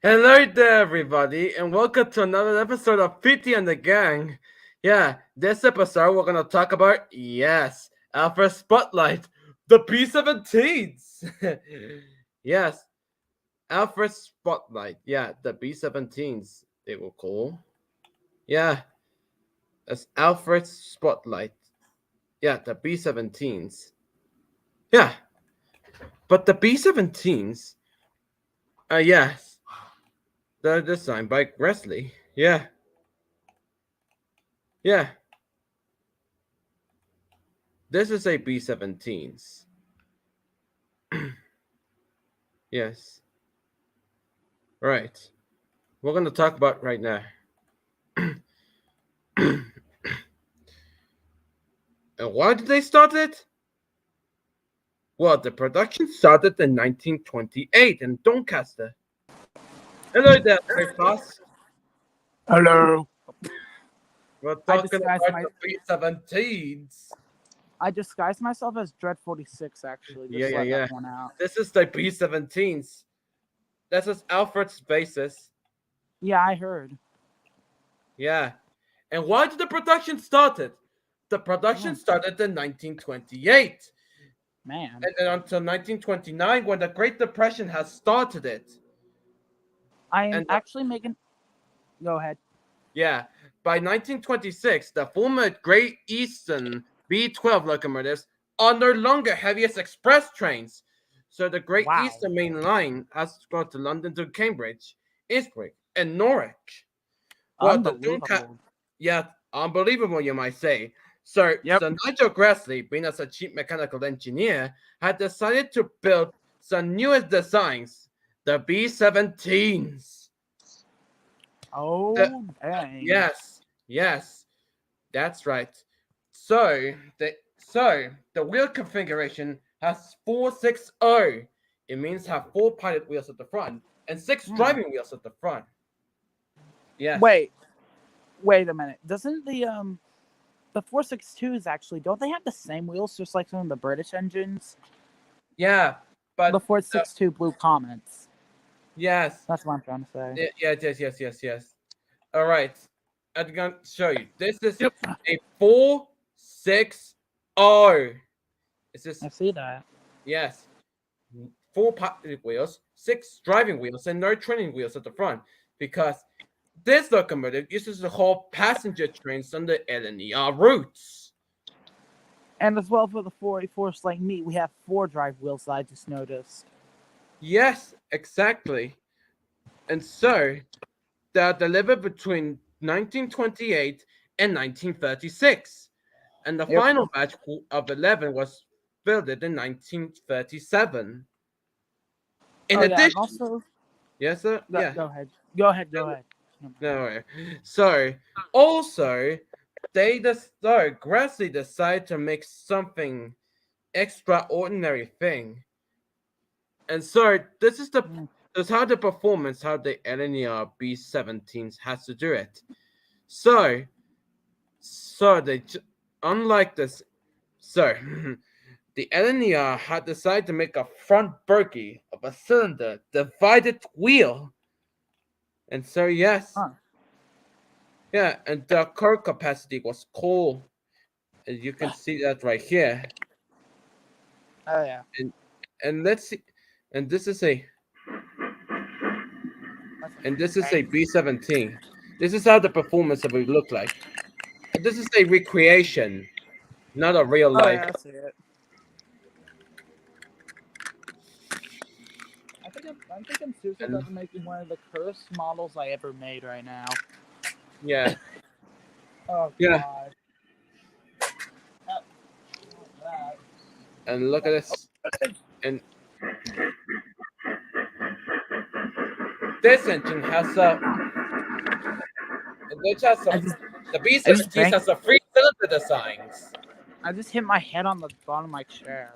Hello there, everybody, and welcome to another episode of Petey and the Gang. Yeah, this episode we're gonna talk about our first spotlight, the B17s. Yes, our first spotlight. Yeah, the B17s. They were cool. Yeah, that's Alfred's spotlight. Yeah, the B17s. Yeah, but the B17s. Yes, they're designed by Gresley. Yeah. This is a B17s. Yes. Right. We're going to talk about right now. And why did they start it? Well, the production started in 1928 in Doncaster. Hello there, boss. Hello. We're I talking disguised about my the B17s. I disguised myself as Dread 46 actually. Yeah, Just yeah, let that yeah. one out. This is the B17s. This is Alfred's basis. Yeah, I heard. Yeah. And why did the production started? The production Oh, started in 1928. man. And then until 1929 when the Great Depression has started it. I am And actually making go ahead. yeah, by 1926, the former Great Eastern B12 locomotives are no longer heaviest express trains. So the Great Wow. Eastern Main Line has to go to London to Cambridge, Innsbruck, and Norwich. Well, Unbelievable. yeah, unbelievable, you might say. So, Yep. Nigel Grassley, being as a chief mechanical engineer, had decided to build some newest designs, the B17s. The, Oh dang. yes, that's right. So the wheel configuration has 460. It means have four pilot wheels at the front and six Hmm. driving wheels at the front. Yes. Wait, wait a minute. Doesn't the 462s actually don't they have the same wheels just like some of the British engines? Yeah, The but 462 Blue Comets. yes. That's what I'm trying to say. Yes. All right. I'm going to show you. This is Yep. a 460. It's I just, see that. yes, four pilot wheels, six driving wheels, and no training wheels at the front because this locomotive uses to haul passenger trains on the LNER routes. And as well for the 484s like me, we have four drive wheels that I just noticed. Yes, exactly. And so they are delivered between 1928 and 1936. And the Yep. final batch of 11 was built in 1937. In Oh yeah, and addition, also yes, sir, yeah, go ahead. Go ahead. Go no, ahead. No. no. So, also, Grassley decided to make something extraordinary thing, and so Mm. this is how the performance, how the LNER B17s has to do it. So, so they unlike this, so the LNER had decided to make a front bogie of a cylinder divided wheel. And so, yes, Huh. yeah, and the car capacity was cool. And you can see that right here. Oh yeah. And and let's see, and this is a That's and this is a crazy. B17. This is how the performance of it look like. And this is a recreation, not a real Oh life. yeah, I see it. I think I'm seriously And about to make one of the cursed models I ever made right now. yeah, Oh yeah, god. That, that. and look at this. And this engine has a which has I a just the I just B17 banged. has a three cylinder designs. I just hit my head on the bottom of my chair.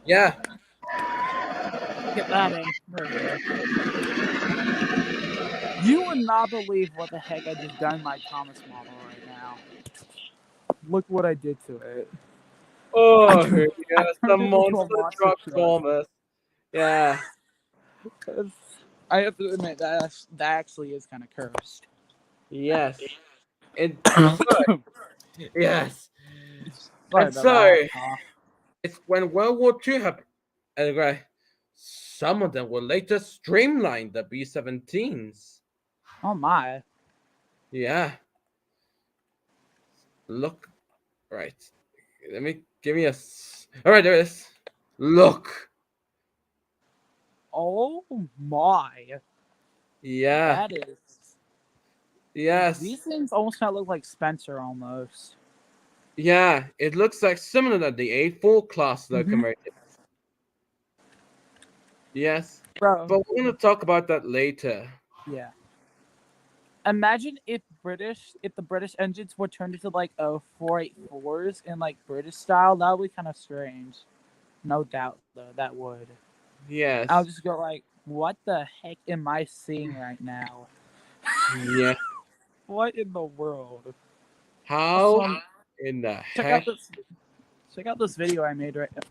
Yeah, Get that in. There we go. You would not believe what the heck I just done my Thomas model right now. Look what I did to it. I oh turned, I yes, the turned it into a monster monster truck truck. Thomas. Yeah, I have to admit that actually is kind of cursed. Yes. And Sorry yes. And about so that. Huh? it's when World War II happened. Anyway, some of them will later streamline the B-17s. Oh my. Yeah. Look. Right. Let me give me a. All right, there it is. Look. Oh my. Yeah. That is. Yes. These things almost kind of look like Spencer almost. Yeah. It looks like similar to the A4 class Mm-hmm. locomotive. Yes. Bro. But we're gonna talk about that later. Yeah. Imagine if the British engines were turned into like 484s in like British style. That would be kind of strange. No doubt, though, that would. I'll Yes. just go like, what the heck am I seeing right now? Yeah. What in the world? How Also, in the check out heck? this video I made right now.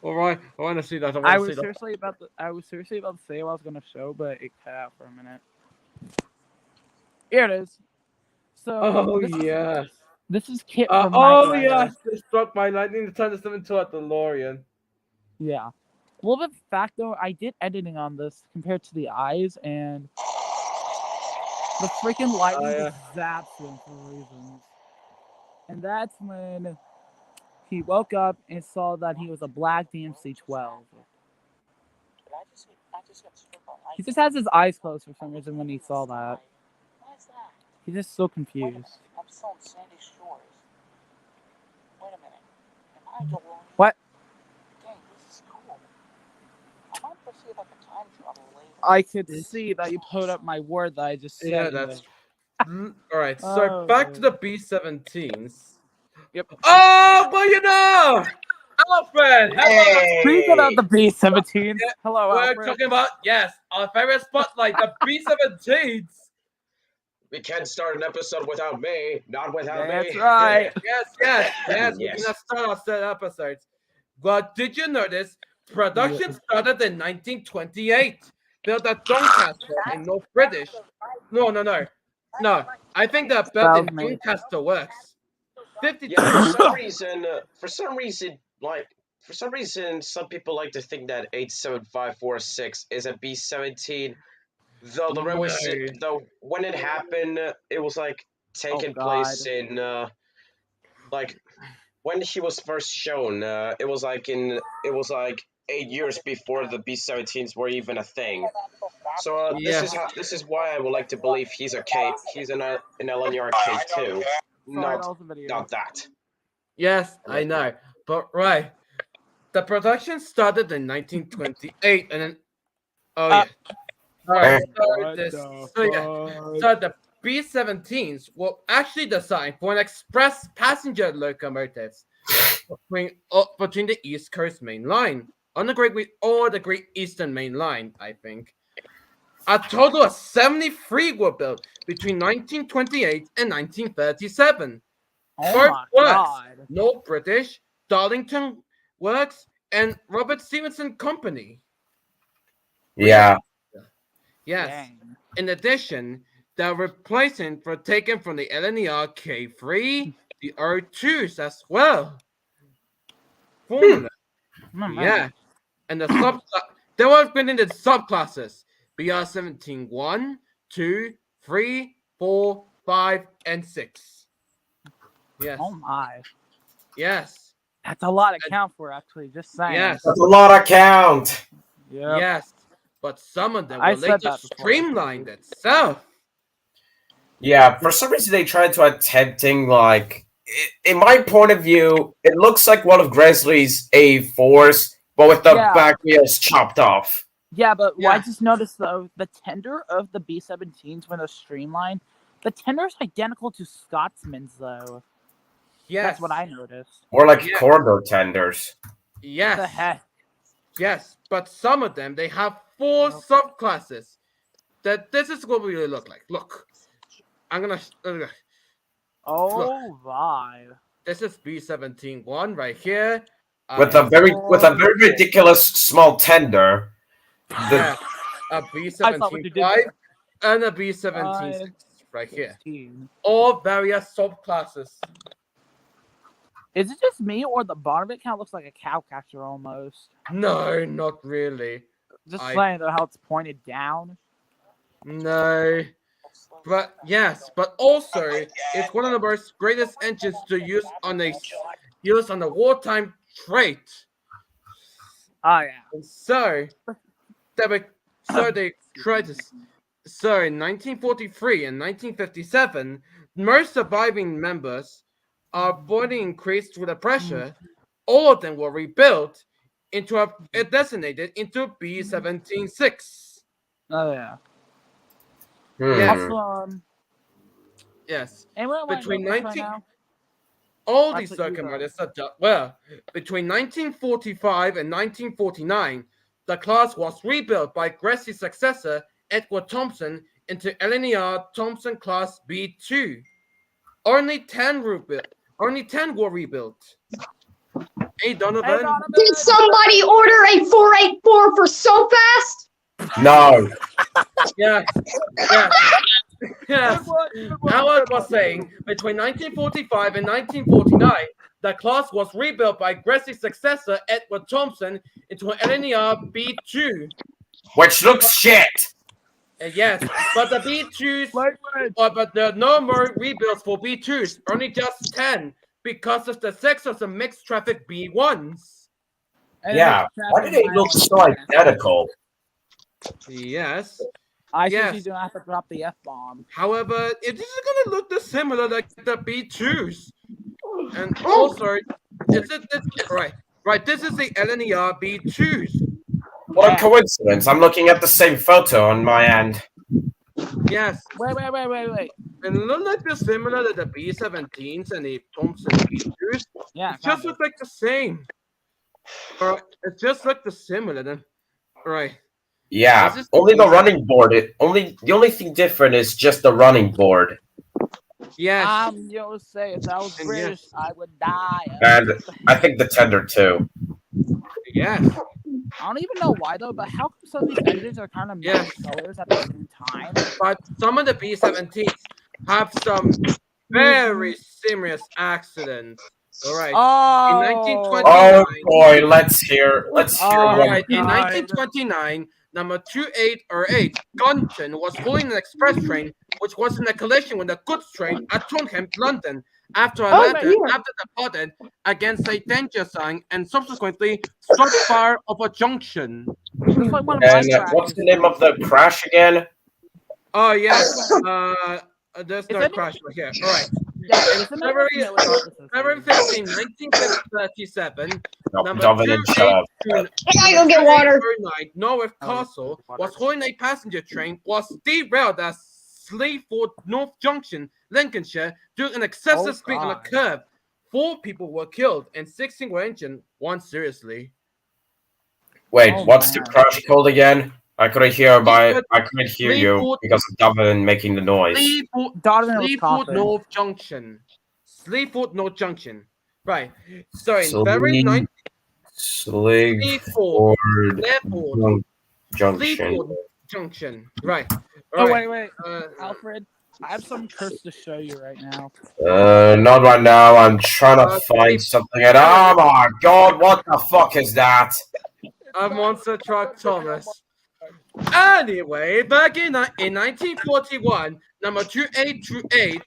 All right. I want to see that. I I want to see was that. seriously about to say what I was gonna show, but it cut out for a minute. Here it is. So Oh yes. this is Kit from Knight Oh Rider. yes. They struck by lightning to turn this into a DeLorean. Yeah. A little bit of fact though, I did editing on this compared to the eyes, and the freaking lightning Yeah. just zaps him for reasons. And that's when he woke up and saw that he was a black DMC-12. He just has his eyes closed for some reason when he saw that. He's just so confused. What? I could see that you put up my word that I just said. Yeah, in that's the- all right. So Oh, back to man. the B-17s. Yep. Oh, well, you know, Alfred. Hello. Speaking of the Hey, B-17s, Yeah, hello, we're Alfred. talking about our favorite spotlight, the B-17s. we can't start an episode without me. Not without That's me. right. Yes. We're Yes. gonna start our set episodes. But did you notice production started in 1928? Built at Doncaster in North British. No. I think that built in That was me. Doncaster works. 52. Yeah, for some reason, some people like to think that 87546 is a B17. Though the railway, No. though when it happened, it was like taking place God. in like when he was first shown. It was like 8 years before the B17s were even a thing. So Yes. this is why I would like to believe he's a K. He's an LNER K2, Sorry, not that was the video. not that. Yes, I know. But right. The production started in 1928 and then yeah. Alright, What so the B-17s were actually designed for an express passenger locomotives between the East Coast Main Line on the Great Eastern Main Line, I think. A total of 73 were built between 1928 and 1937. Oh First my Works, God. North British, Darlington Works, and Robert Stevenson Company. Yeah. Yes. Dang. In addition, the replacements were taken from the LNER K3, the O2s as well. Formula. Yeah. And the they were been in the subclasses. BR17 1, 2, 3, 4, 5, and 6. Yes. Oh my. Yes. That's a lot to count for, actually. Just saying. Yes. That's a lot of count. Yep. Yes. But some of them I were said later that before. streamlined itself. Yeah, for some reason they tried to attempting like in my point of view, it looks like one of Grizzly's A4s, but with the Yeah. back wheels chopped off. Yeah, but Yeah. I just noticed though the tender of the B17s when they're streamlined, the tender is identical to Scotsman's though. Yes. That's what I noticed. More like Yeah. corridor tenders. What the Yes. heck? Yes. But some of them they have 4 subclasses. That this is what we really look like. Look. I'm gonna Oh my. this is B17 1 right here. With a very ridiculous small tender. Yeah. a I saw what you did B17-5, there. and a B17-6 right here. 16. All various subclasses. Is it just me, or the bottom of it kind of looks like a cow catcher almost? No, not really. Just I- saying though, how it's pointed down. No. But yes, but also it's one of the most greatest engines to use on a wartime trait. Oh yeah. And they tried to. So in 1943 and 1957, most surviving members are body increased with the pressure. All of them were rebuilt into designated into B17-6. Oh yeah. Yes. Also, Yes. anyone want to Between know this right 19 now? All That's these what you circumwriters are between 1945 and 1949, the class was rebuilt by Gressy's successor, Edward Thompson, into LNER Thompson Class B2. Only 10 were rebuilt. Hey, Donovan. Hey, Donovan! Did somebody order a 484 for so fast? No. Yes. Yes. Yes. Good one, good one, Howard good was one. saying between 1945 and 1949, the class was rebuilt by Gressy's successor, Edward Thompson, into an LNER B2. Which looks shit. Yes, but the B2s, Language. but there are no more rebuilds for B2s, only just 10, because of the sex of the mixed traffic B1s. And Yeah. it makes Why do they traffic look so miles. identical? Yes. I Yes. seriously do not have to drop the F-bomb. However, it is going to look similar like the B2s. And also, right, this is the LNER B2s. What a coincidence. I'm looking at the same photo on my end. Yes. Wait. And it looks like they're similar to the B17s and the Thompson B2s. Yeah, It just looks like the same. Or it just looked similar then. Right. Yeah, This is- only the running board. The only thing different is just the running board. Yes. You'll say if I was And British, yes. I would die. And I think the tender too. Yes. I don't even know why though, but how come some of these engines are kind of Yeah. mixed colors at the same time? But some of the B17s have some very serious accidents. All right. Oh, In 1920 Oh boy, let's hear Oh, what. Alright, in God. 1929, number 2808 Gunton was holding an express train which was in a collision with a goods train at Tonham, London, after departed against a danger sign and subsequently struck fire of a junction. It's like one of my And what's crashes. the name of the crash again? Oh yes, there's no it- crash right here. Alright. Yeah, it's a February, no, it's not. February 15, 1937, No, number Donovan, shut up. 282 I gotta go get water. 289 Norwich Oh, Castle water. was holding a passenger train was derailed at Sleaford North Junction, Lincolnshire, due to an excessive Oh, speed on a God. curve. 4 people were killed and 16 were injured, 1 seriously. Wait, Oh, what's the man. crash called again? I couldn't hear you Sleaford- because of Donovan making the noise. Donovan was Sleaford coughing. North Junction. Sleaford North Junction. Right. So in Sleep- February 19th, Sleaford Sleaford Junction. Sleaford Junction. Right. Oh, Alright. wait. Uh, Alfred, I have some curse to show you right now. Not right now. I'm trying to find Sleep- something. And oh my god, what the fuck is that? a monster truck Thomas. Anyway, back in 1941, number 2828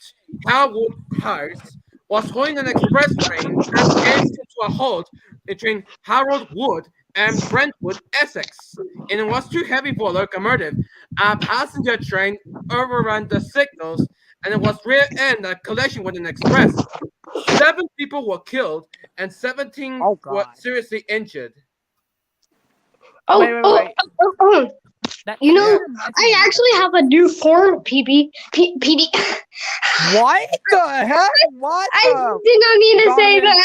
Calwood House was holding an express train that came to a halt between Harold Wood and Brentwood, Essex, and it was too heavy for a locomotive. A passenger train overran the signals, and it was rear-end a collision with an express. 7 people were killed, and 17 Oh, were God. seriously injured. Oh, Wait. That You know, reminds me I of- actually have a new form, PD. What the heck? What I the? did not mean to say Donovan.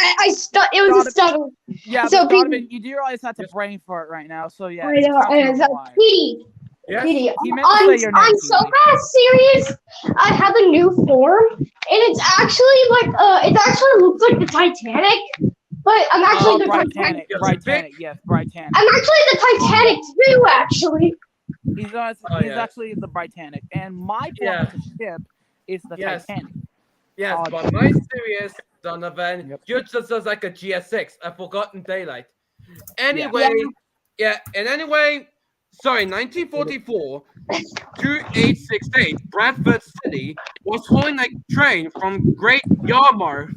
that. It was a stutter. Yeah, So, but Donovan, you do realize that's a brain fart right now, so yeah. I know. count them wide. PD. Yes? PD. He meant to say your name, On so PD. fast serious, I have a new form, and it's actually like it actually looks like the Titanic, but I'm actually the Titanic. Britannic, yes, Britannic. I'm actually the Titanic too, actually. He's Oh, he's yeah. actually the Britannic, and my Yeah. form of the ship is the Yes. Titanic. Yes, Oh, but my serious Donovan, Yep. you're just like a GS6, a Forgotten Daylight. Anyway, and anyway, sorry, 1944, 2868, Bradford City was hauling a train from Great Yarmouth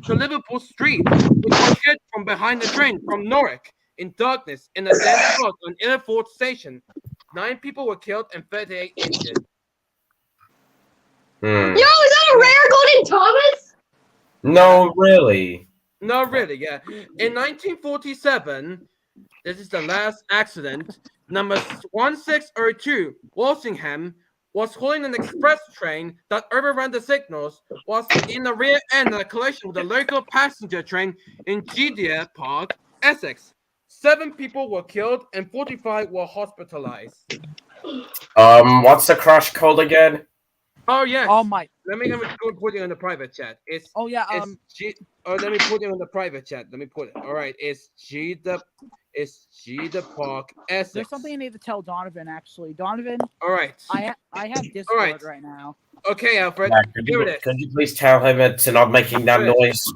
to Liverpool Street, which was hit from behind the train from Norwich in darkness in a dense fog on Ilford Station. 9 people were killed and 38 injured. Yo, is that a rare golden Thomas? No, really. No, really, yeah. In 1947, this is the last accident. Number 1602, Walsingham, was hauling an express train that overran the signals, was in the rear end of a collision with a local passenger train in Gideon Park, Essex. 7 people were killed and 45 were hospitalized. What's the crash called again? Oh, yes. Oh my. Let me go put it in the private chat. It's Oh yeah. let me put it in the private chat. Let me put it. All right, it's the Park Essex. There's something I need to tell Donovan. Actually, Donovan. All right. I have Discord right now. Okay, Alfred. Yeah, could you please tell him to not making that noise?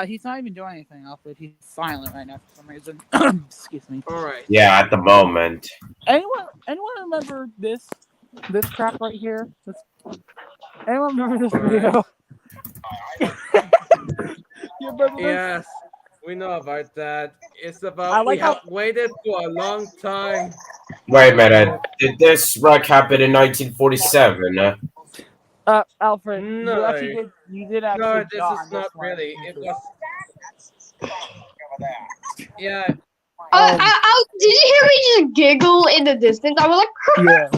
He's not even doing anything, Alfred. He's silent right now for some reason. Excuse me. All right. Yeah, at the moment. Anyone remember this crap right here? Anyone remember this video? You remember this? Yes, we know about that. It's about we have waited for a long time. Wait a minute. Did this wreck happen in 1947? Alfred, No. you did actually. No, this dot is on not this one. really. It was. Yeah. Did you hear me just giggle in the distance? I was like, Yeah.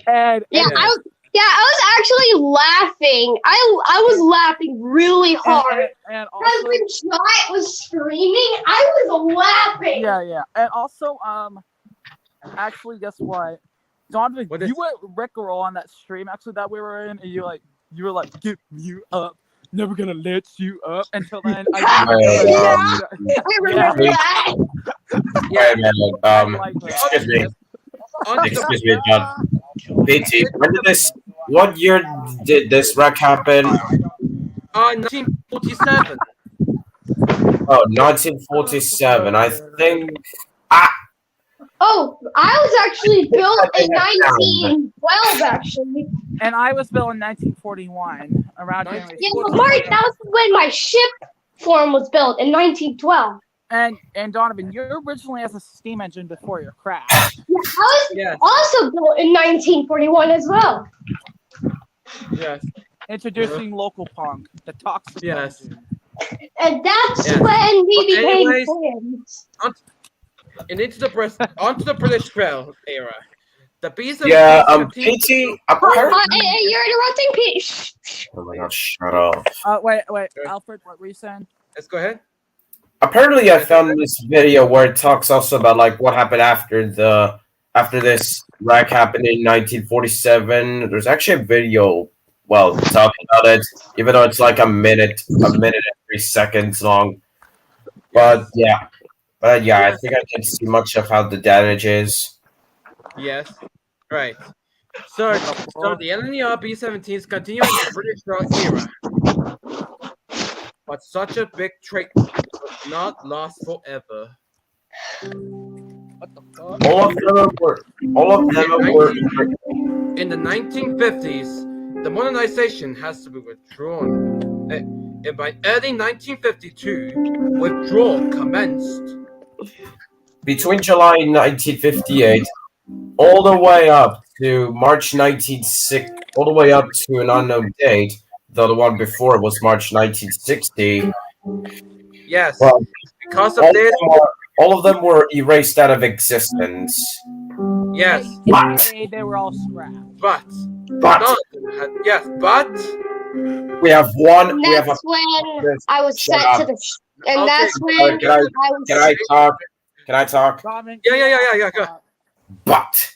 And I was actually laughing. I was laughing really hard. and Because also, when Giant was screaming, I was laughing. yeah, and also, actually, guess what? Donovan, What is- you went Rickroll on that stream actually that we were in, and you were like, "Give you up, never gonna let you up." Until then, I remember that. Wait a minute. like that. Excuse me. On the- Excuse me, John. Petey, what year did this wreck happen? 1947. Oh, 1947. I think. Oh, I was actually built in 1912, actually. And I was built in 1941, around here. Yeah, but Mark, that was when my ship form was built in 1912. And Donovan, you originally has a steam engine before your crash. Yeah, I was Yes. also built in 1941 as well. Yes. Introducing local punk, the toxic. Yes. engine. And that's Yeah. when we But became anyways- friends. And onto the British Trail era. The B17. Yeah, Petey. Apparently. You're interrupting, Pete. Shh. Oh my god, shut up. Wait, Alfred, what were you saying? Let's go ahead. Apparently, I found this video where it talks also about like what happened after this wreck happened in 1947. There's actually a video, talking about it, even though it's like a minute and 3 seconds long. But yeah, I think I can see much of how the damage is. Yes. Right. So the LNER B17s continue in the British Rail era. But such a big trick would not last forever. What the fuck? All of them were. In the 1950s, the modernization has to be withdrawn. And by early 1952, withdrawal commenced. Between July 1958 all the way up to March 1960, all the way up to an unknown date, though the one before was March 1960. Yes, Well, because of this. all of them were erased out of existence. Yes, They were all scrapped. but But but we have one. And We have a. that's when I was Shut sent to up. the. And Okay, that's when can I- I was. Can I talk? Can I talk? Donovan, Yeah, go. But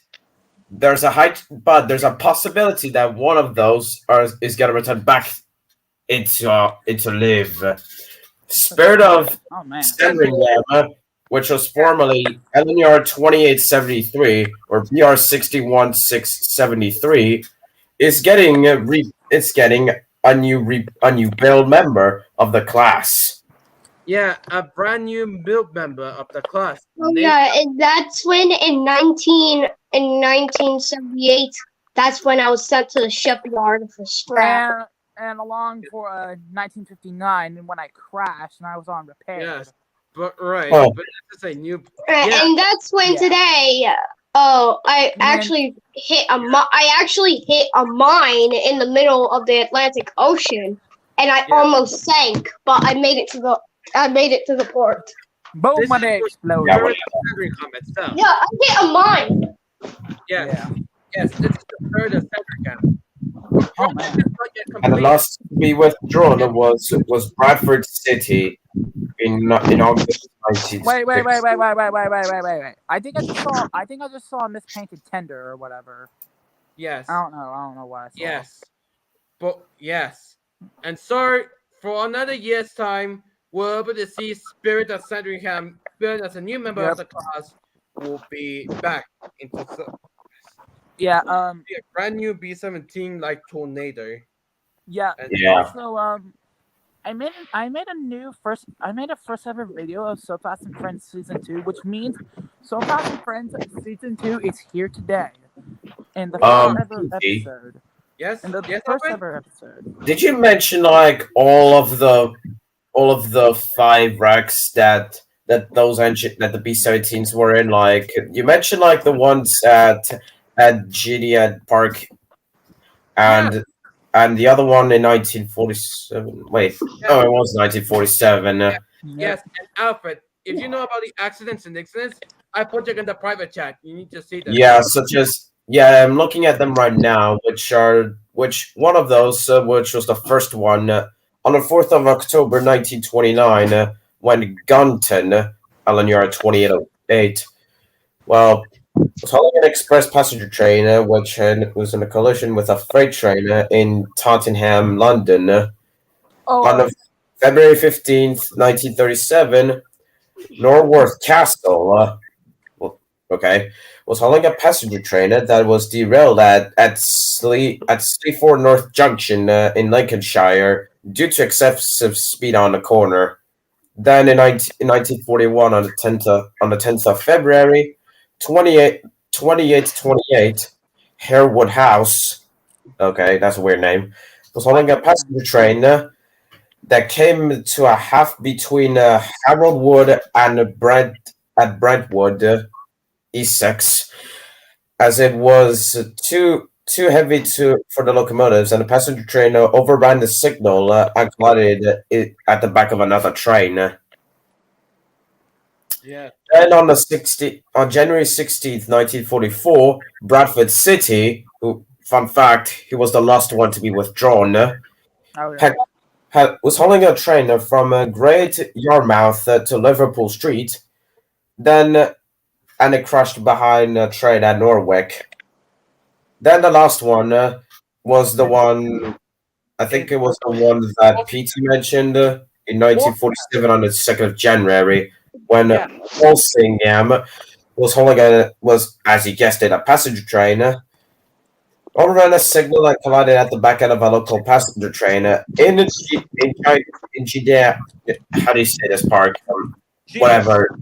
there's a possibility that one of those is gonna return back into live. Spirit of Oh man. Sandringham which was formerly LNER 2873 or BR 61673, is getting a new build member of the class. Yeah, a brand new build member of the class. Oh yeah, and that's when in 1978. That's when I was sent to the shipyard for scrap. And along for 1959, and when I crashed and I was on repair. Yes, but right, Oh. but this is a new. And that's when Yeah. today. I actually hit a mine in the middle of the Atlantic Ocean, and I almost sank, but I made it to the port. Boom, This my is day what- exploded. Yeah, Third Sentry Camp itself. Yeah, I hit a mine. Yes, Yeah. yes, this is the third Sentry Camp. Oh man. It's not yet And the complete. last to be withdrawn was Bradford City in August 1960. Wait. I think I just saw a mispainted tender or whatever. Yes, I don't know what I saw. yes, but yes, and so for another year's time, we're able to see Spirit of Sentry Camp built as a new member of the class will be back into Yeah, be a brand new B17 like tornado. yeah. And Yeah. Also, I made a first ever video of So Fast and Friends season 2, which means So Fast and Friends season 2 is here today. In the first ever Petey. episode. yes, In the yes, first Alfred? ever episode. Did you mention like all of the 5 racks that the B17s were in? Like you mentioned like the ones at Gideon Park and the other one in 1947. Wait, no, it was 1947. Yes, and Alfred, if you know about the accidents and incidents, I put it in the private chat. You need to see them. Yeah, such as I'm looking at them right now, which one of those, which was the first one on the 4th of October 1929, when Gunton, LNER 2808, well, was hauling an express passenger train, which was in a collision with a freight train in Tottenham, London, on February 15th, 1937. Norworth Castle, was hauling a passenger train that was derailed at Sleaford North Junction in Lincolnshire due to excessive speed on the corner. Then in 1941, on the 10th of February, 2828, Harewood House, okay, that's a weird name, was hauling a passenger train that came to a half between Harold Wood and Brentwood, Essex, as it was too heavy for the locomotives, and the passenger train overran the signal and collided it at the back of another train. Yeah. Then on January 16th, 1944, Bradford City, who, fun fact, he was the last one to be withdrawn, was hauling a train from Great Yarmouth to Liverpool Street. Then and it crashed behind a train at Norwich. Then the last one was the one, I think it was the one that Petey mentioned in 1947 on the 2nd of January, when Walsingham was as you guessed it, a passenger train. Overran a signal and collided at the back end of a local passenger train in Judea. How do you say this park? Whatever.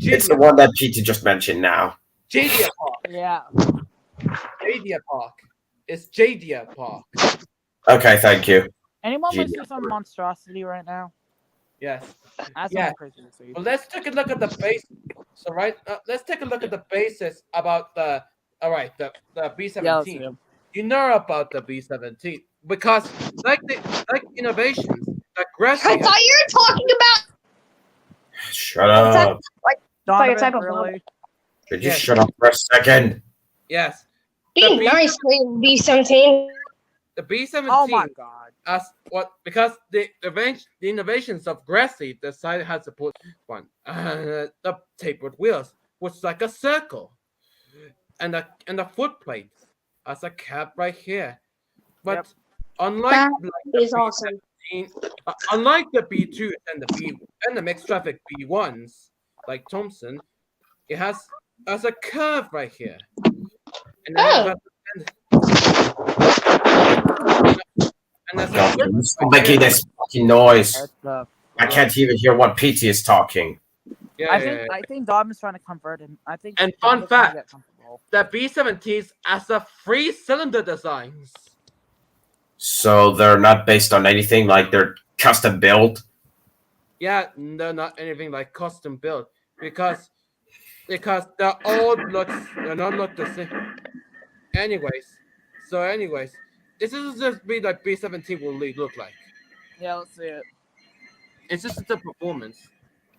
It's the one that Petey just mentioned now. Jadia Park. Yeah. Jadia Park. It's Jadia Park. Okay, thank you. Anyone want to see some monstrosity right now? Yes. That's Yeah. crazy to see. Well, let's take a look at the base. So let's take a look at the basis about the the B17. You know about the B17 because like innovations that Grassy I thought you were talking about. Shut up. Donovan, type of really? Could you shut up for a second? Yes. Be nice, B17. The B17. Oh my god. Because the innovations of Grassy decided how to put one the tapered wheels was like a circle, and a footplate as a cap right here. But unlike Is awesome. unlike the B2 and the mixed traffic B1s, like Thompson, it has a curve right here. And then and that's God, a I'm still making this fucking noise. That's I can't even hear what Petey is talking. yeah, yeah. I think Dom is trying to convert him. I think. And Dom fun is trying to fact, get comfortable. the B17s has a 3-cylinder designs. So they're not based on anything, like they're custom built. Yeah, they're not anything like custom built because they're not look the same. Anyways, this is just be like B17 will look like. Yeah, let's see it. It's just the performance.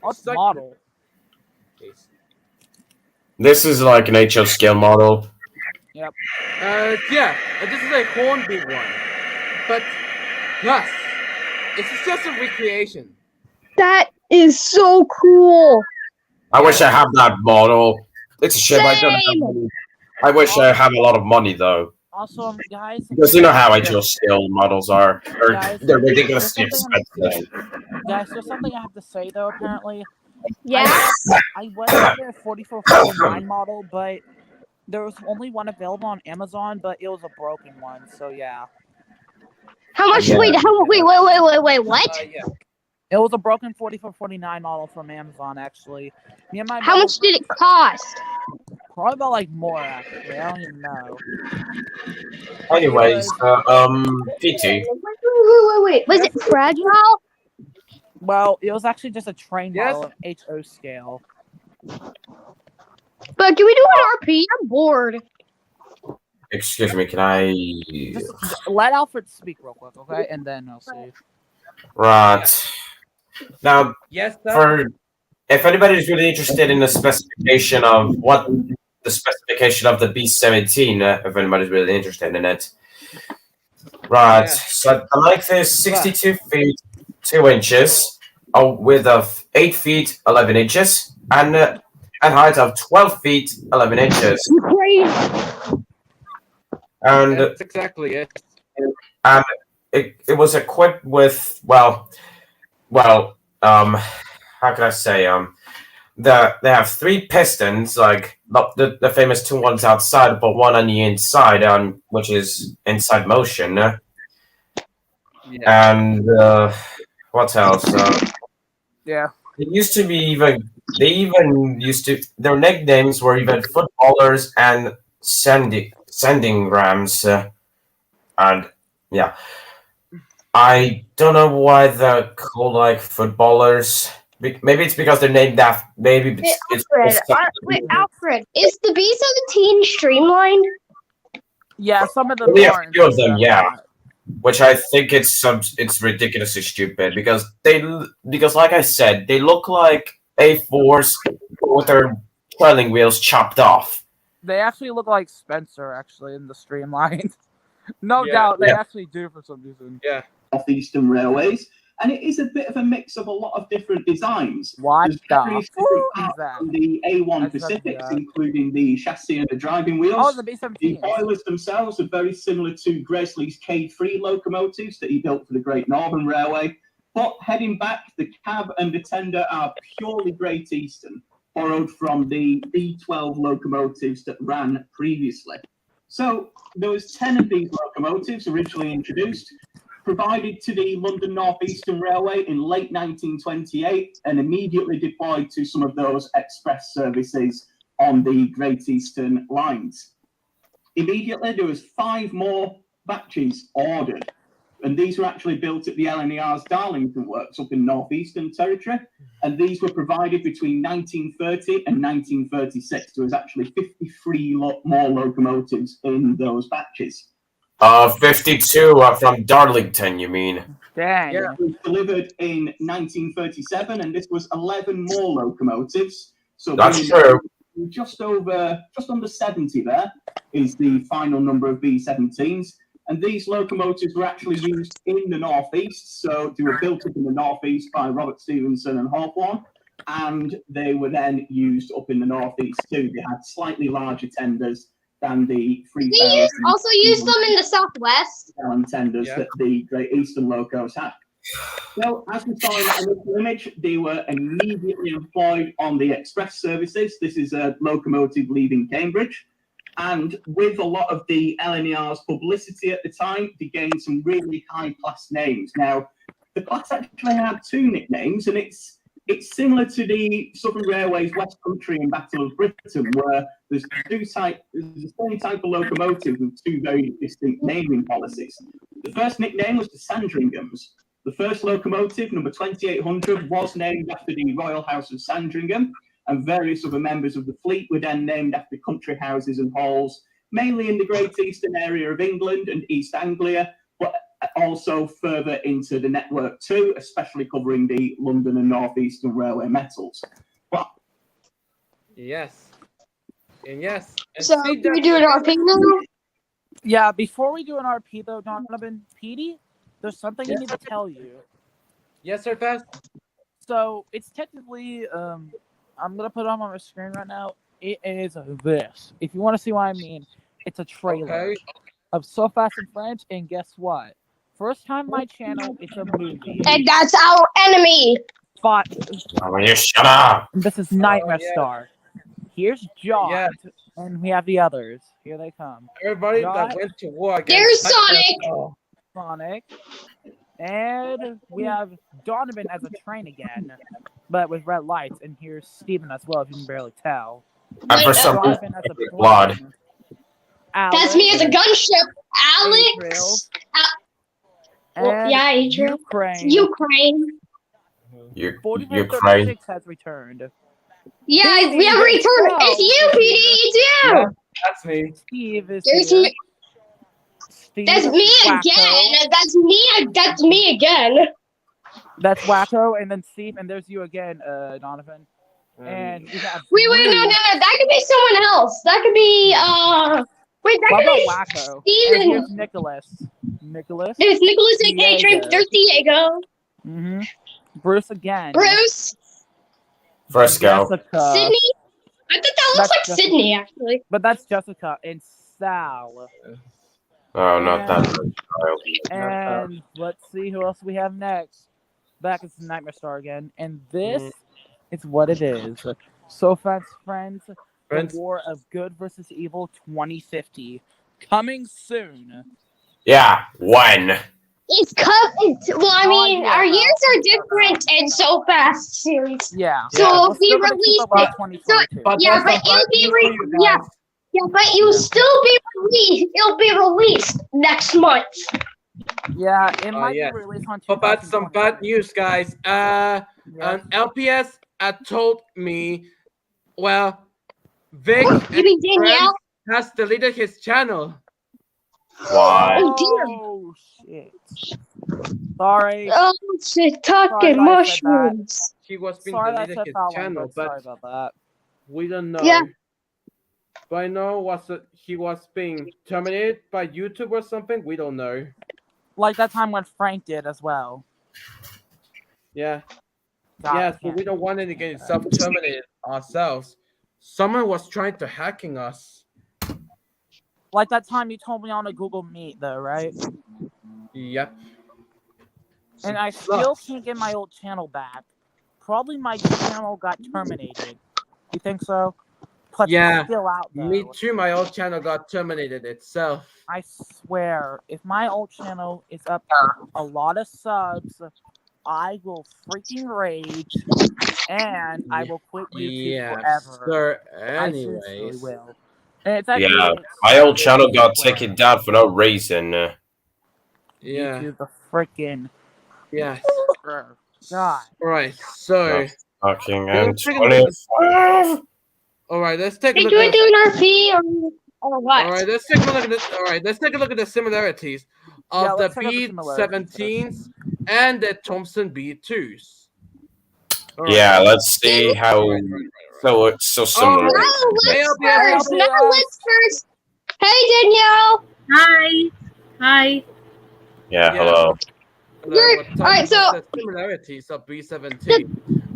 What's It's like- model? This is like an HO scale model. Yeah, this is a Hornby one, but plus, it's just a recreation. That is so cool. I wish I had that model. It's a shame I don't have Same. money. I wish I had a lot of money though. Also, guys. Because you know how HO scale models are. Guys, They're ridiculously there's something- expensive. Guys, there's something I have to say though. Apparently, Yes. I went for the 4449 model, but there was only one available on Amazon, but it was a broken one. So yeah, How much? Yeah. Wait, what? Yeah. it was a broken 4449 model from Amazon. Actually, me and my How brother- much did it cost? Probably about like more. Actually, I don't even know. Anyways, PT. Wait. Was it fragile? Well, it was actually just a train Yes. model of HO scale. But can we do an RP? I'm bored. Excuse me, can I? Just let Alfred speak real quick, okay? And then I'll see. Right. Now, Yes, sir. for if anybody's really interested in the specification of the specification of the B17, if anybody's really interested in it. Right. Yeah. So the length is 62 feet 2 inches, a width of 8 feet 11 inches, and height of 12 feet 11 inches. Crazy. And That's exactly it. it was equipped with how can I say they have 3 pistons, like the famous 2 ones outside, but one on the inside, which is inside motion. Yeah. And what else? Yeah. It used to be their nicknames were even footballers and sending rams, and yeah. I don't know why they're called like footballers. Maybe it's because they're named after. Maybe it's Alfred, is the B17 streamlined? Yeah, some of them Only a are. few of them, yeah. Which I think it's ridiculously stupid because like I said, they look like A4s with their trailing wheels chopped off. They actually look like Spencer, actually, in the streamlined. No Yeah. doubt, they Yeah. actually do for some reason. Northeastern Railways, and it is a bit of a mix of a lot of different designs. What There's the various fuck different is parts that? from the A1 That's Pacifics, not- including the chassis and the driving wheels. Oh, the The B17. boilers themselves are very similar to Gresley's K3 locomotives that he built for the Great Northern Railway. But heading back, the cab and the tender are purely Great Eastern, borrowed from the B12 locomotives that ran previously. So there was 10 of these locomotives originally introduced, provided to the London North Eastern Railway in late 1928, and immediately deployed to some of those express services on the Great Eastern lines. Immediately, there was 5 more batches ordered, and these were actually built at the LNER's Darlington Works up in Northeastern Territory, and these were provided between 1930 and 1936. There was actually 53 more locomotives in those batches. 52 from Darlington, you mean? Dang. Yeah. It was delivered in 1937, and this was 11 more locomotives. So That's bringing true. just under 70 there is the final number of B17s. And these locomotives were actually used in the Northeast. So they were built up in the Northeast by Robert Stevenson and Hawthorne. And they were then used up in the Northeast too. They had slightly larger tenders than the 3,000 They also use them in the Southwest. gallon tenders Yeah. that the Great Eastern locos had. Well, as we saw in that initial image, they were immediately employed on the express services. This is a locomotive leaving Cambridge. And with a lot of the LNER's publicity at the time, they gained some really high-class names. Now, the class actually had two nicknames, and it's similar to the Southern Railway's West Country and Battle of Britain, where there's the same type of locomotive with two very distinct naming policies. The first nickname was the Sandringhams. The first locomotive, number 2800, was named after the Royal House of Sandringham, and various other members of the fleet were then named after country houses and halls, mainly in the Great Eastern area of England and East Anglia, but also further into the network too, especially covering the London and North Eastern Railway metals. Well, Yes. And yes. And So see, can we do an RP now? Yeah, before we do an RP though, Donovan, Petey, there's something I need to tell you. Yes, sir, fast. So it's technically, I'm gonna put it on my screen right now. It is this. If you want to see what I mean, it's a trailer of So Fast and Friends, and guess what? First time my channel, it's a movie. And that's our enemy. But Oh, you shut up. this is Nightmare yeah. Star. Here's John, Yeah. and we have the others. Here they come. Everybody John- that went to war against There's Sonic. Oh, Sonic. And we have Donovan as a train again, but with red lights. And here's Steven as well, if you can barely tell. And for Wait, some reason, Donovan as a I blood. plane. That's me as a gunship. Alex. Israel. Well, And yeah, Israel. Ukraine. Ukraine. You 4436 has returned. Yeah, we have returned. It's you, PD. It's you. Yeah. that's me. Steve is There's here. me. Steve That's me Wacko. again. That's me. That's me again. That's Wacko, and then Steve, and there's you again, Donovan. And we have Wait, no. Blue. That could be someone else. That could be Wait, that What could about be Wacko? And Steven. here's Nicholas. Nicholas. There's Nicholas aka Train. Diego. There's Diego. Mm-hmm. Bruce again. Bruce. Frisco. Jessica. Sydney. I thought that looks That's like Jessica. Sydney actually. But that's Jessica and Sal. Oh, not that child. And let's see who else we have next. Back is Nightmare Star again. And this is what it is. So Fast Friends, Friends. The War of Good versus Evil 2050. Coming soon. Yeah, when? It's well, I mean, yeah. our years are different in So Fast series. Yeah. So Yeah. if we release it, 2022. But yeah, that's but a it'll bad be news for you yeah, guys. yeah, but it'll still be released. It'll be released next month. Yeah, it might yeah. be released on But that's some bad 2022. news, guys. Yeah. LPS told me, well, Vic You mean Danielle? has deleted his channel. Why? Oh dear. Oh shit. Sorry. Oh, she's talking Sorry, I said that. mushrooms. He was being Sorry that I deleted said his foul channel, language. Sorry but about that. we don't know. Yeah. But I know he was being terminated by YouTube or something. We don't know. Like that time when Frank did as well. Yeah. God, Yeah, I so can't- we don't want it to get self-terminated ourselves. Someone was trying to hacking us. Like that time you told me on a Google Meet though, right? Yep. And I still can't get my old channel back. Probably my channel got terminated. You think so? But Yeah, it's still out though. Me too. My old channel got terminated itself. I swear, if my old channel is up a lot of subs, I will freaking rage and I will quit YouTube Yeah, forever. sir. I seriously Anyways. will. And it's actually, Yeah, it's my old channel got swear. taken down for no reason. Yeah. YouTube, the freaking Yes. God. Alright, so Fucking let's take a look at this. 25. Alright, let's take a Hey, look do we at do an RP or what? Alright, let's take a look at this. Alright, let's take a look at the similarities of Yeah, the let's check out the similarities. B17s and the Thompson B2s. Alright. Yeah, let's see how Right. so similar. Oh, Hey, let's LPS. first. No, let's first. Hey, Danielle. Hi. Hi. Yeah, Yeah. hello. You're- We're talking alright, so- about the similarities of B17.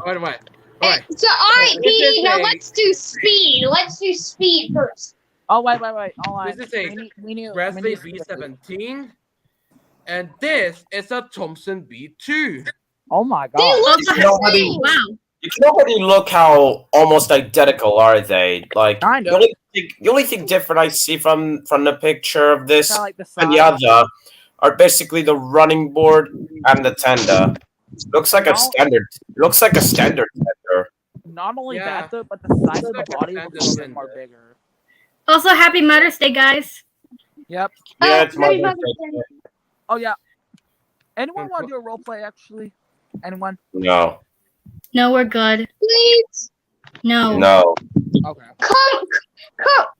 Alright. Alright. So, all right, This is PD. Now a- let's do speed. Let's do speed first. Oh wait. Hold on. This is a We need Presley to- B17 and this is a Thompson B2. Oh my They god. look You the can already, same. Wow. you can already look how almost identical are they. Like Kind the of. only thing different I see from the picture of this Kind of like the and the size. other are basically the running board and the tender. Looks like a No. standard. Looks like a standard tender. Not only Yeah. that though, but the size of the Looks like a body looks a little bit more standard. bigger. Also, happy Mother's Day, guys. Yep. Yeah, it's my Happy birthday. Mother's Day. Oh yeah. Anyone want to do a role play? Actually, anyone? No, No, we're good. Please. No. no, Okay.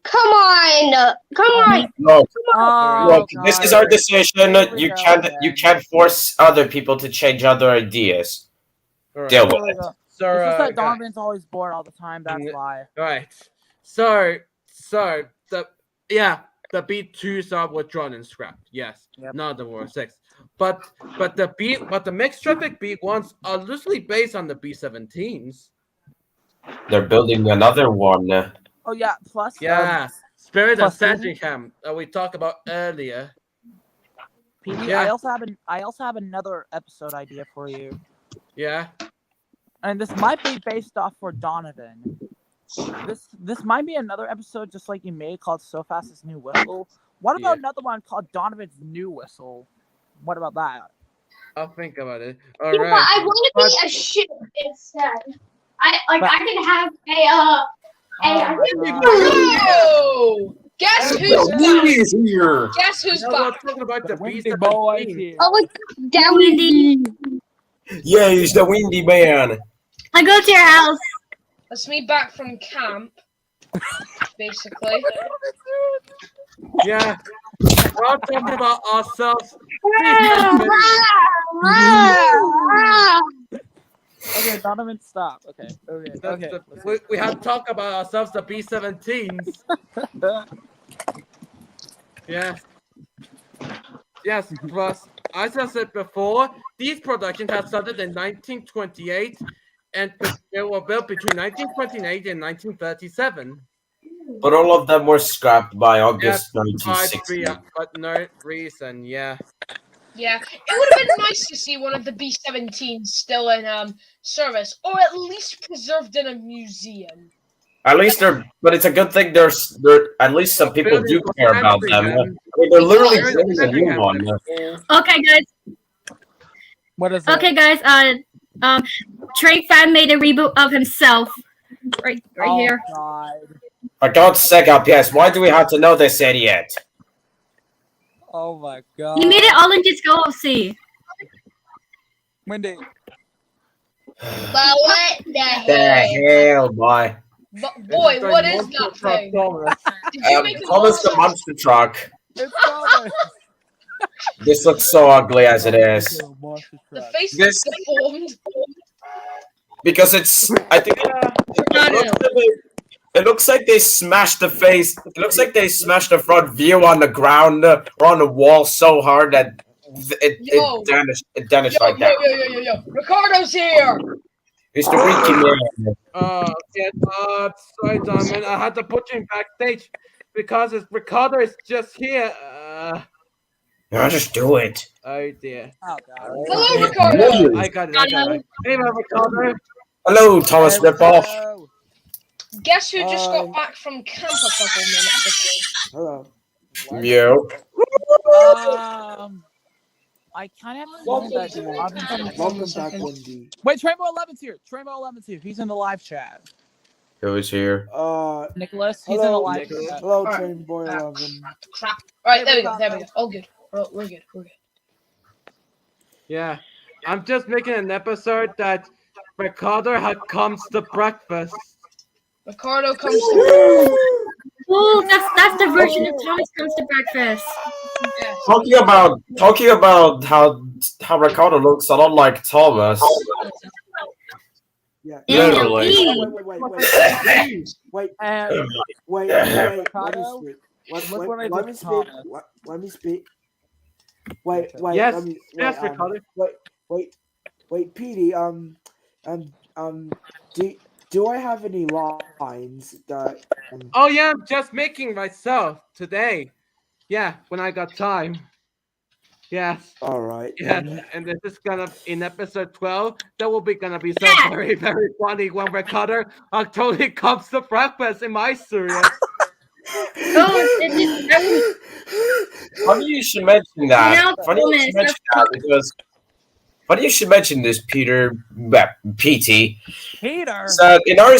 Come on. Come on. no. Oh, Look, this is our God. decision. Here we You go can't again. force other people to change other ideas. Alright. Deal Here with we it. go. So, It's just that guys, Donovan's always bored all the time. That's why. right. So the B2s are withdrawn and scrapped. Yes, Yep. not the War 6. But the mixed traffic B1s are loosely based on the B17s. They're building another one. Oh yeah. Plus. Yeah, Spirit plus and Disney- Sandringham that we talked about earlier. PD, Yeah. I also have another episode idea for you, Yeah. and this might be based off for Donovan. This might be another episode just like you made called So Fast As New Whistle. What about Yeah. another one called Donovan's New Whistle? What about that? I'll think about it. Yeah, All but right. I want to be a ship instead. I can have Oh my God. Oh, guess who's back? is here. Guess who's Now we're back? talking about the Windy boy is B17. here. Oh, look, Dowdy. Yeah, he's the windy man. I go to your house. That's me back from camp, basically. Yeah. We're all talking about ourselves. Okay, Donovan, stop. Okay. We have to talk about ourselves, the B17s. Yes. Yes, plus, as I said before, these productions have started in 1928 and they were built between 1928 and 1937. But all of them were scrapped by August By 1960. but no reason, yeah. Yeah, it would have been nice to see one of the B-17s still in service, or at least preserved in a museum. At least but it's a good thing there's at least some people do care about them. I Sandringham. mean, they're literally Spirit building a new Sandringham. one. Okay, guys. What is it? Okay, guys. Trey Fan made a reboot of himself. Right Oh, here. God. For God's sake, LPS, why do we have to know this idiot? Oh my God. He made it all in just go see. Wendy. But what the The hell? hell, boy. Boy, what is that thing? Did you make a Thomas the monster? monster truck. It's Thomas. This looks so ugly as it is. The face This- is deformed. Because it's, I think it looks like they smashed the face. It looks like they smashed the front view on the ground or on the wall so hard that Yo. it damaged like that. Yo. Ricardo's here! It's the Ricky man. Sorry, Diamond. I had to put you in backstage because Ricardo is just here. No, just do it. Oh dear. Oh God. Hello, Ricardo! I got it. Hey, Ricardo. Hello, Thomas Ripoff. Hello. Guess who just got back from camp a couple minutes ago? Hello. You. I kind of have Welcome that. back, Wendy. Wait, Trainbow 11's here. Trainbow 11's here. He's in the live chat. Who is here? Nicholas, he's in the Hello, live Nicholas. chat. Hello, Alright. Train Boy 11. Crap. Alright, there we go. All good. We're good. Yeah, I'm just making an episode that Ricardo had comes to breakfast. Ricardo comes to Oh, that's the version of Thomas Comes to Breakfast. yes. Talking about how Ricardo looks a lot like Thomas. Yeah. Literally. Wait. And Wait. Ricardo, look what I Let did me to speak. Thomas. Let me speak. Wait. Yes, Let me, yes, Ricardo. Wait, Petey. Do I have any lines that? Oh yeah, I'm just making myself today. Yeah, when I got time. Yes. All right. Yeah, and this is gonna in episode 12. That will be gonna be so very, very funny when Ricardo totally comes to breakfast. Am I serious? Funny you should mention that. Funny you should mention that because funny you should mention this, Peter. PT. Peter. So in our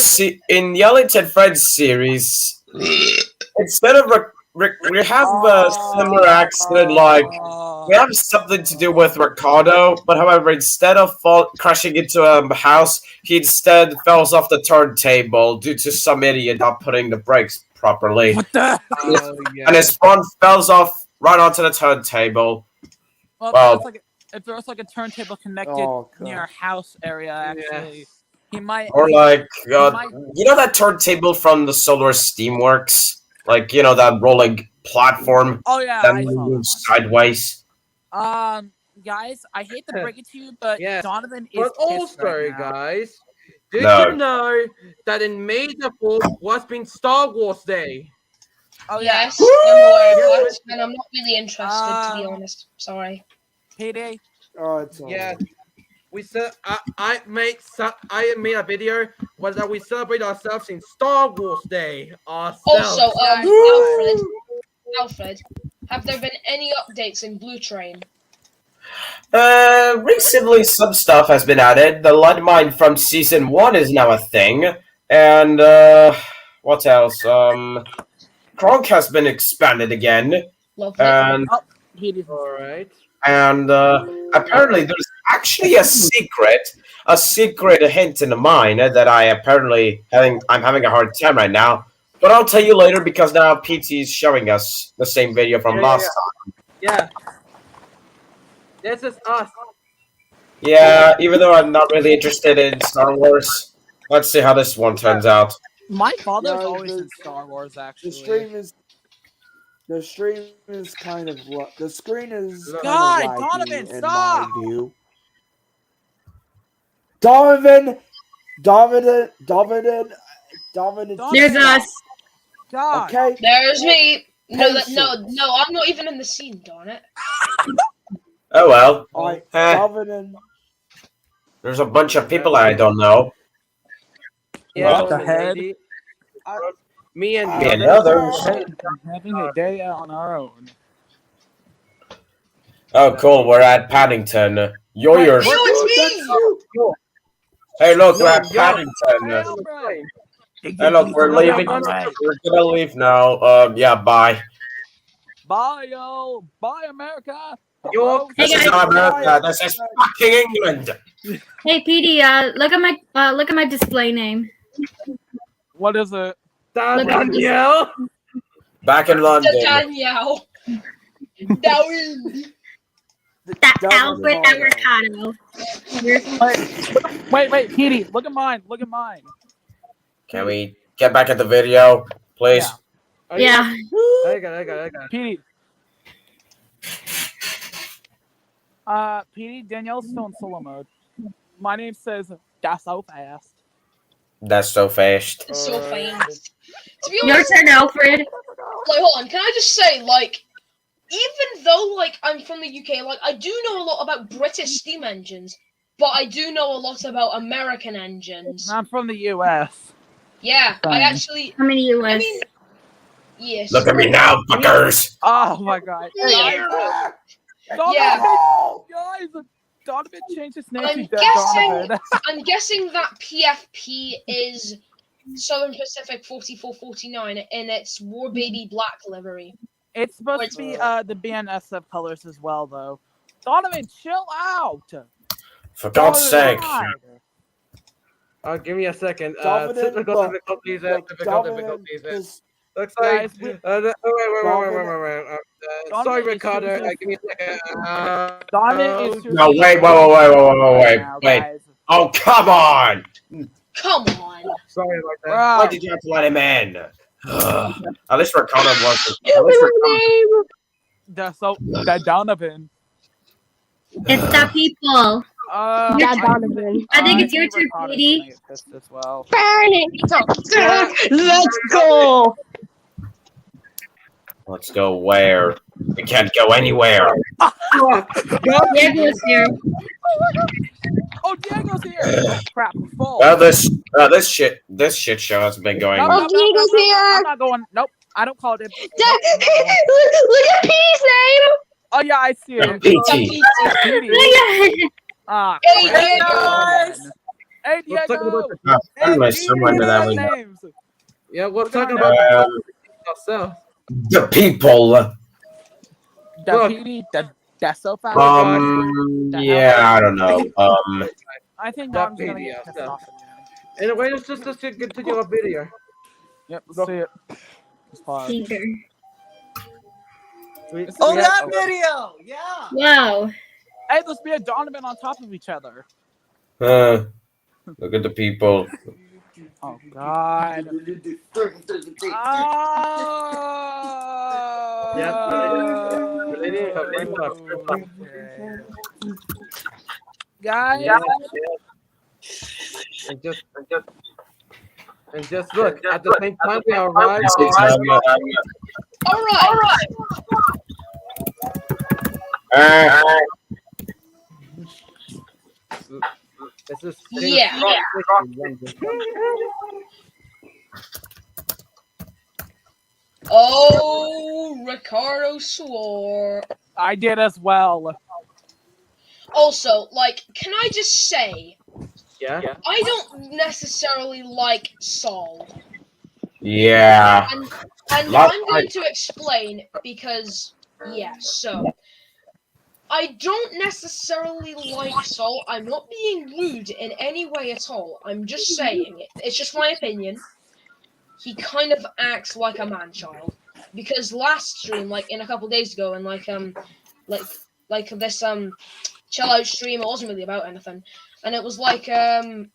in the LNER Friends series, instead of we have a similar accident, like we have something to do with Ricardo, but however, instead of crashing into a house, he instead falls off the turntable due to some idiot not putting the brakes properly. What the? And his phone falls off right onto the turntable. Well, if there's like a turntable connected near a house area, actually, he might. Or like, you know that turntable from the Solar Steamworks? Like, you know, that rolling platform that moves sideways? Guys, I hate to break it to you, but Donovan is But pissed also, right now. guys, did you know that in May the 4th was been Star Wars Day? Oh yes, I'm aware of that, and I'm not really interested, to be honest. Sorry. Payday. Oh, it's Yeah. We said I made a video where that we celebrate ourselves in Star Wars Day. Also, Alfred, have there been any updates in Blue Train? Recently some stuff has been added. The landmine from season 1 is now a thing. And what else? Kronk has been expanded again. And alright. And apparently there's actually a secret hint in the mine that I'm having a hard time right now. But I'll tell you later because now PT is showing us the same video from last time. Yeah. This is us. Yeah, even though I'm not really interested in Star Wars, let's see how this one turns out. My father's always in Star Wars, actually. The stream is kind of the screen is God, kind of Donovan, in stop! my view. Donovan. There's us. God. Okay. There's me. No, I'm not even in the scene, darn it. Oh well. Alright, There's a bunch of people I don't know. Yeah, What the head? Me and the others. Having a day on our own. Oh, cool. We're at Paddington. You're your. No, it's me. Hey, look, we're at Paddington. Hey, look, we're leaving. We're gonna leave now. Yeah, bye. Bye, yo. Bye, America. This is not America. This is fucking England. Hey, Petey, look at my display name. What is it? Danielle. Back in London. Danielle. Alfred Avocado. Wait, Petey, look at mine. Look at mine. Can we get back at the video, please? Yeah. I got it. Petey. Petey, Danielle's still in solo mode. My name says, that's so fast. That's so fast. So fast. To be Your honest, turn, Alfred. like, hold on, can I just say, like, even though, like, I'm from the UK, like, I do know a lot about British steam engines, but I do know a lot about American engines. I'm from the US. Yeah, I actually... I'm in the US. I mean, yes. Look at me now, fuckers! Oh my god. Yeah. Guys, Donovan changed his name to Donovan. I'm guessing that PFP is Southern Pacific 4449 in its War Baby Black livery. It's supposed to be the BNSF colors as well, though. Donovan, chill out! For God's sake. Give me a second. Donovan, Looks like. Wait. Sorry, Ricardo. Give me a second. No, wait. Oh, come on! Come on. Sorry about that. Why did you have to let him in? At least Ricardo was. That Donovan. It's the people. Donovan. I think it's your turn, Petey. As well. Let's go. Let's go where? We can't go anywhere. Diego's here. Oh, Diego's here. Oh crap, we're full. Well, this shit show has been going. Oh, Diego's here. I'm not going. Nope, I don't call it. Look at P's name. Oh yeah, I see it. Petey. Ah, Hey, crap. Diego. Hey Let's talk Diego. about the, How do I someone to that one? Names. yeah, we're Look at talking our about Um, ourselves. the people. The Look. PD, that's so fast. Yeah, I don't know. I think That Dom's gonna PD, get pissed yeah. off again. Anyway, let's just continue our video. Yep, let's see it. It's hard. Peter. Oh, We that have- video! Yeah! Wow. Hey, let's be a Donovan on top of each other. Look at the people. Oh God. Guys, And just look, at the same time we arrived. All right. This is Yeah. Oh, Ricardo swore. I did as well. Also, like, can I just say, Yeah. I don't necessarily like Saul. Yeah. And Lot- I'm going to explain because, yeah, so. I don't necessarily like Saul. I'm not being rude in any way at all. I'm just saying it. It's just my opinion. He kind of acts like a man-child. Because last stream, like, in a couple days ago, and, like this, chill-out stream, it wasn't really about anything. And it was like, it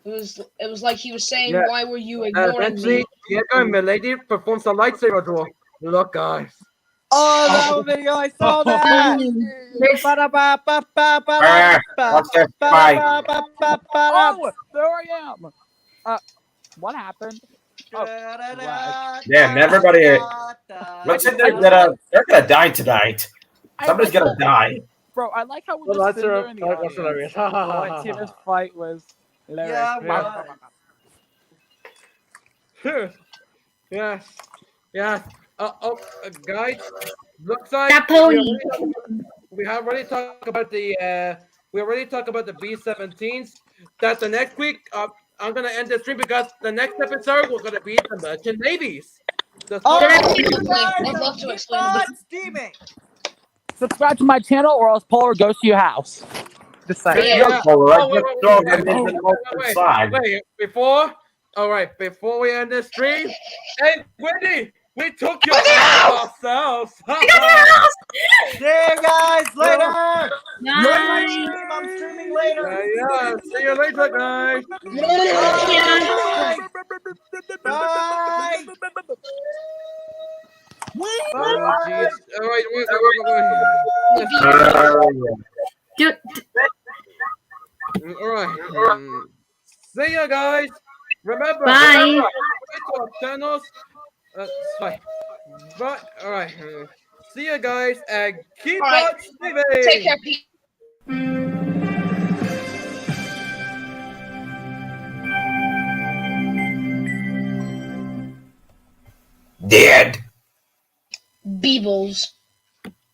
was like he was saying, Yeah. why were you ignoring Eventually, me? Diego and Milady performs the lightsaber duel. Look, guys. Oh, that video! I saw that. What's this fight? Oh, there I am. What happened? Damn, everybody. Looks like they're gonna die tonight. Somebody's gonna die. Bro, I like how we Well, just that's sit there in the that's audience. hilarious. What Tina's fight was hilarious. Yeah, Yes. Yes. Guys, looks like That pony. we have already talked about the B17s. That the next week I'm gonna end the stream because the next episode we're gonna be the merchant navies. The I'd love to explain this. steaming. Subscribe to my channel or else Polar goes to your house. Just saying. Yeah. Wait, before we end the stream, hey, Wendy, we took your house ourselves. Yeah, guys, later. Bye. I'm streaming later. Yeah, see you later, guys. Bye. Oh, jeez. All right, Dude, all right. See ya, guys. Remember, Bye. remember, to our channels. Sorry. But all right. See ya, guys, and keep All right. on streaming. Take care, Pete. Dead. Beebles.